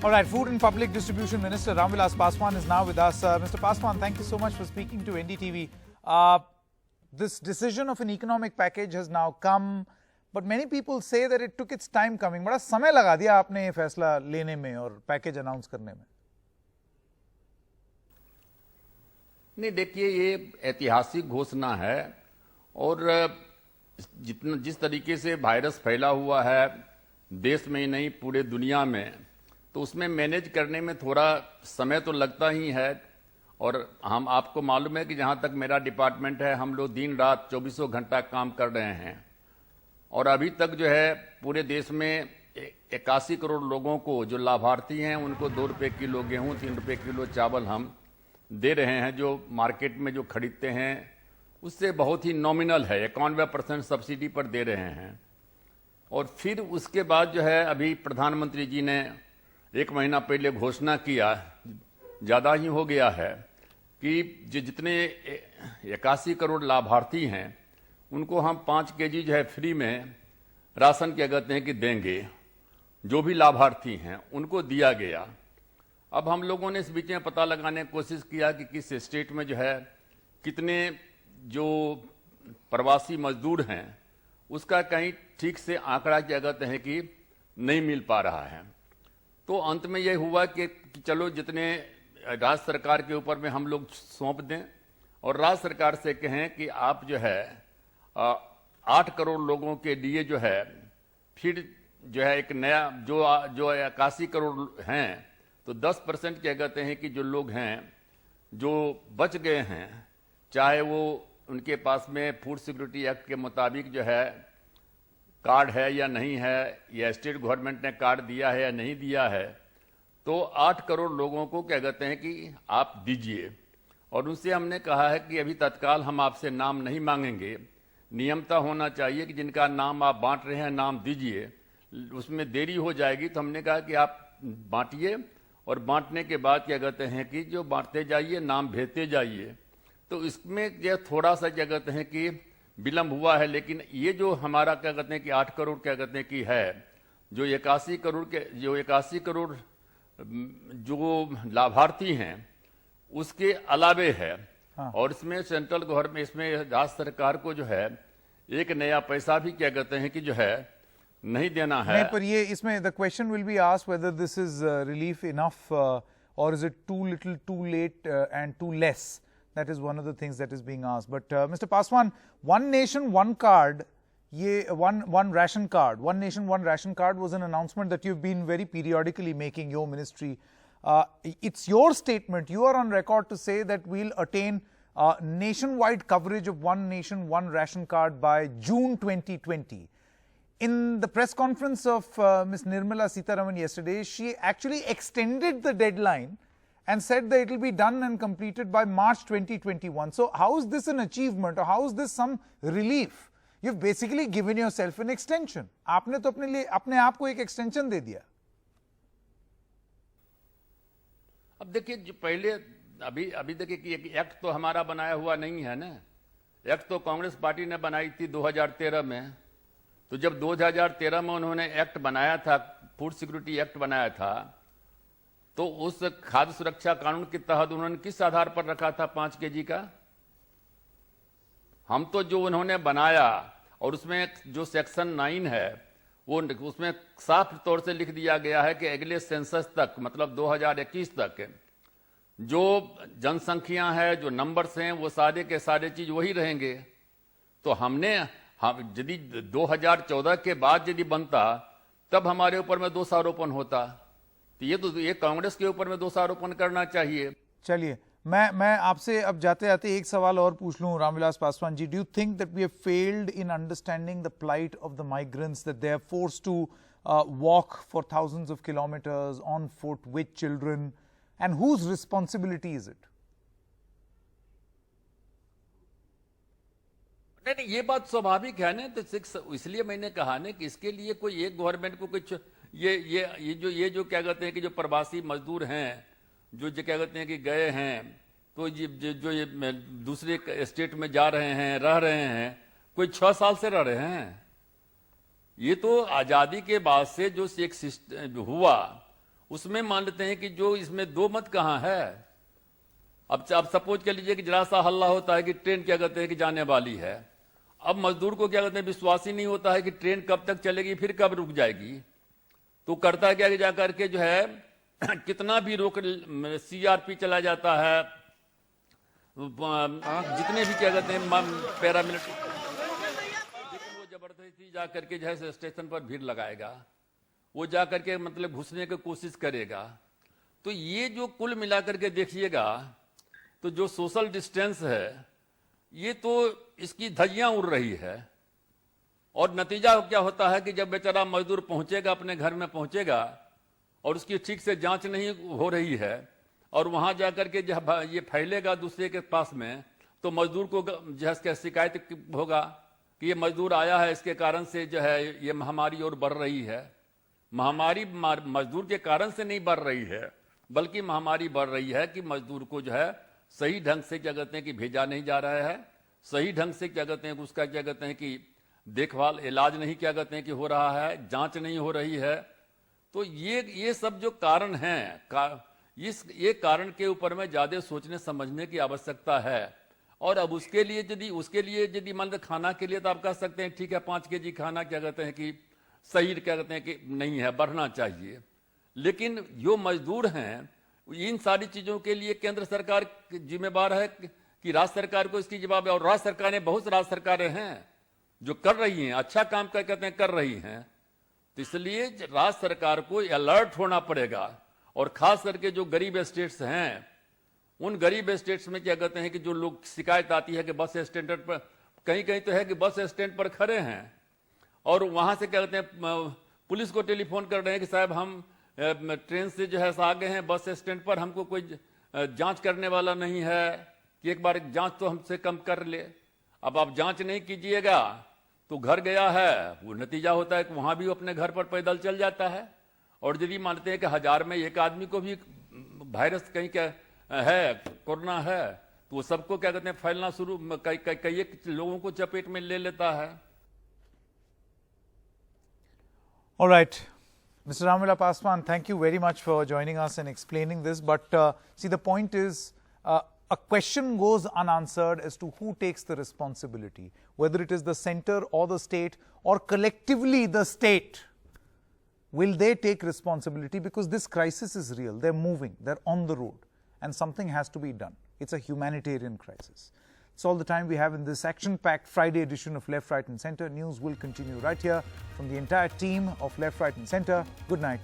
All right, Food and Public Distribution Minister Ramvilas Paswan is now with us. Mr. Paswan, thank you so much for speaking to NDTV. This decision of an economic package has now come, but many people say that it took its time coming. बड़ा समय लगा दिया आपने ये फैसला लेने में और पैकेज अनाउंस करने में. नहीं, देखिए, ये ऐतिहासिक घोषणा है और जिस तरीके से वायरस फैला हुआ है देश में ही नहीं पूरे दुनिया में, तो उसमें मैनेज करने में थोड़ा समय तो लगता ही है। और हम आपको मालूम है कि जहां तक मेरा डिपार्टमेंट है, हम लोग दिन रात 24 घंटा काम कर रहे हैं और अभी तक जो है पूरे देश में 81 करोड़ लोगों को जो लाभार्थी हैं उनको 2 रुपये किलो गेहूं, 3 रुपये किलो चावल हम दे रहे हैं। जो मार्केट में जो खरीदते हैं उससे बहुत ही नॉमिनल है, 91% सब्सिडी पर दे रहे हैं। और फिर उसके बाद जो है अभी प्रधानमंत्री जी ने 1 महीना पहले घोषणा किया, ज़्यादा ही हो गया है, कि जितने 81 करोड़ लाभार्थी हैं उनको हम 5 केजी जो है फ्री में राशन क्या कहते हैं कि देंगे। जो भी लाभार्थी हैं उनको दिया गया। अब हम लोगों ने इस बीच में पता लगाने की कोशिश किया कि किस स्टेट में जो है कितने जो प्रवासी मजदूर हैं उसका कहीं ठीक से आंकड़ा क्या कहते हैं कि नहीं मिल पा रहा है। तो अंत में यह हुआ कि चलो जितने राज्य सरकार के ऊपर में हम लोग सौंप दें और राज्य सरकार से कहें कि आप जो है 8 करोड़ लोगों के लिए जो है फिर जो है एक नया जो 81 करोड़ हैं तो 10% क्या कहते हैं कि जो लोग हैं जो बच गए हैं, चाहे वो उनके पास में फूड सिक्योरिटी एक्ट के मुताबिक जो है कार्ड है या नहीं है, या स्टेट गवर्नमेंट ने कार्ड दिया है या नहीं दिया है, तो 8 करोड़ लोगों को क्या कहते हैं कि आप दीजिए। और उनसे हमने कहा है कि अभी तत्काल हम आपसे नाम नहीं मांगेंगे, नियमता होना चाहिए कि जिनका नाम आप बांट रहे हैं नाम दीजिए। उसमें देरी हो जाएगी तो हमने कहा कि आप बांटिए और बांटने के बाद क्या कहते हैं कि जो बांटते जाइए, नाम भेजते जाइए। तो इसमें जो थोड़ा सा क्या कहते हैं कि विलंब हुआ है, लेकिन ये जो हमारा क्या कहते हैं कि 8 करोड़ क्या कहते हैं कि है, जो 81 करोड़ जो लाभार्थी हैं उसके अलावे है। हाँ। और इसमें सेंट्रल गवर्नमेंट, इसमें राज्य सरकार को जो है एक नया पैसा भी क्या कहते हैं कि जो है नहीं देना है। नहीं, पर ये इसमें the question will be asked whether this is relief enough और is it too little, too late and too less. That is one of the things that is being asked. But Mr. Paswan, one nation, one card, one ration card, one nation, one ration card was an announcement that you've been very periodically making, your ministry. It's your statement. You are on record to say that we'll attain nationwide coverage of one nation, one ration card by June 2020. In the press conference of Ms. Nirmala Sitharaman yesterday, she actually extended the deadline and said that it will be done and completed by March 2021. So how is this an achievement or how is this some relief? You've basically given yourself an extension. आपने तो अपने आप को एक extension दे दिया. अब देखिए, जो पहले अभी देखिए कि एक एक्ट तो हमारा बनाया हुआ नहीं है ना। एक्ट तो कांग्रेस पार्टी ने बनाई थी 2013 में। तो जब 2013 में उन्होंने एक्ट बनाया था, फूड सिक्योरिटी एक्ट बनाया था, तो उस खाद्य सुरक्षा कानून के तहत उन्होंने किस आधार पर रखा था 5 केजी का? हम तो जो उन्होंने बनाया और उसमें जो सेक्शन 9 है वो उसमें साफ तौर से लिख दिया गया है कि अगले सेंसस तक, मतलब 2021 तक जो जनसंख्या है, जो नंबर्स हैं, वो सारे के सारे चीज वही रहेंगे। तो यदि 2014 के बाद यदि बनता तब हमारे ऊपर में दोषारोपण होता। ये कांग्रेस के ऊपर में दोषारोपण करना चाहिए। चलिए, मैं आपसे अब जाते जाते एक सवाल और पूछ लूं Ramvilas Paswan ji. Do you think that we have failed in understanding the plight of the migrants, that they are forced to walk for thousands of kilometres on foot with children, and whose responsibility is it? नहीं, ये बात स्वाभाविक है ना। तो इसलिए मैंने कहा ना कि इसके लिए कोई एक गवर्नमेंट को कुछ ये जो क्या कहते हैं कि जो प्रवासी मजदूर हैं जो क्या कहते हैं कि गए हैं, तो जो ये दूसरे स्टेट में जा रहे हैं, रह रहे हैं, कोई 6 साल से रह रहे हैं। ये तो आजादी के बाद से जो एक सिस्टम हुआ उसमें मान लेते हैं कि जो इसमें दो मत कहाँ है। अब सपोज कर लीजिए कि जरा सा हल्ला होता है कि ट्रेन क्या कहते हैं कि जाने वाली है। अब मजदूर को क्या कहते हैं, विश्वास ही नहीं होता है कि ट्रेन कब तक चलेगी, फिर कब रुक जाएगी। तो करता क्या कि जा करके जो है कितना भी रोक, CRP चला जाता है, जितने भी क्या कहते हैं पैरामिलिट्री, लेकिन वो जबरदस्ती जा करके जो है स्टेशन पर भीड़ लगाएगा, वो जा करके मतलब घुसने की कोशिश करेगा। तो ये जो कुल मिलाकर के देखिएगा तो जो सोशल डिस्टेंस है ये तो इसकी धज्जियां उड़ रही है। और नतीजा क्या होता है कि जब बेचारा मजदूर पहुंचेगा, अपने घर में पहुंचेगा और उसकी ठीक से जांच नहीं हो रही है और वहां जाकर के जब ये फैलेगा दूसरे के पास में, तो मजदूर को जो है शिकायत होगा कि ये मजदूर आया है, इसके कारण से जो है ये महामारी और बढ़ रही है। महामारी मजदूर के कारण से नहीं बढ़ रही है, बल्कि महामारी बढ़ रही है कि मजदूर को जो है सही ढंग से क्या कहते हैं कि भेजा नहीं जा रहा है, सही ढंग से क्या कहते हैं उसका क्या कहते हैं कि देखभाल, इलाज नहीं क्या कहते हैं कि हो रहा है, जांच नहीं हो रही है। तो ये सब जो कारण हैं, ये कारण के ऊपर में ज्यादा सोचने समझने की आवश्यकता है। और अब उसके लिए यदि मान लो खाना के लिए तो आप कह सकते हैं ठीक है 5 kg खाना क्या कहते हैं कि सही क्या कहते हैं कि नहीं है, बढ़ना चाहिए। लेकिन जो मजदूर हैं इन सारी चीजों के लिए केंद्र सरकार जिम्मेवार है कि राज्य सरकार को इसकी जवाब है। और राज्य सरकारें, बहुत राज्य सरकारें हैं जो कर रही हैं, अच्छा काम कहते हैं कर रही हैं। तो इसलिए राज्य सरकार को अलर्ट होना पड़ेगा। और खास करके जो गरीब स्टेट्स हैं, उन गरीब स्टेट्स में क्या कहते हैं कि जो लोग शिकायत आती है कि बस स्टैंड पर, कहीं कहीं तो है कि बस स्टैंड पर खड़े हैं और वहां से क्या कहते हैं पुलिस को टेलीफोन कर रहे हैं कि साहब हम ट्रेन से जो है आ गए हैं बस स्टैंड पर, हमको कोई जांच करने वाला नहीं है कि एक बार जांच तो हमसे कम कर ले। अब आप जांच नहीं कीजिएगा तो घर गया है, वो नतीजा होता है कि वहां भी अपने घर पर पैदल चल जाता है। और यदि मानते हैं कि 1000 में एक आदमी को भी वायरस कहीं क्या है, कोरोना है, तो वो सबको क्या कहते हैं फैलना शुरू, कई लोगों को चपेट में ले लेता है। All right. Mr. Ramvila Paswan, thank you very much for joining us and explaining this. But see, the point is, a question goes unanswered as to who takes the responsibility, whether it is the center or the state or collectively the state. Will they take responsibility? Because this crisis is real. They're moving, they're on the road, and something has to be done. It's a humanitarian crisis. It's all the time we have in this action-packed Friday edition of Left, Right and Centre. News will continue right here from the entire team of Left, Right and Centre. Good night.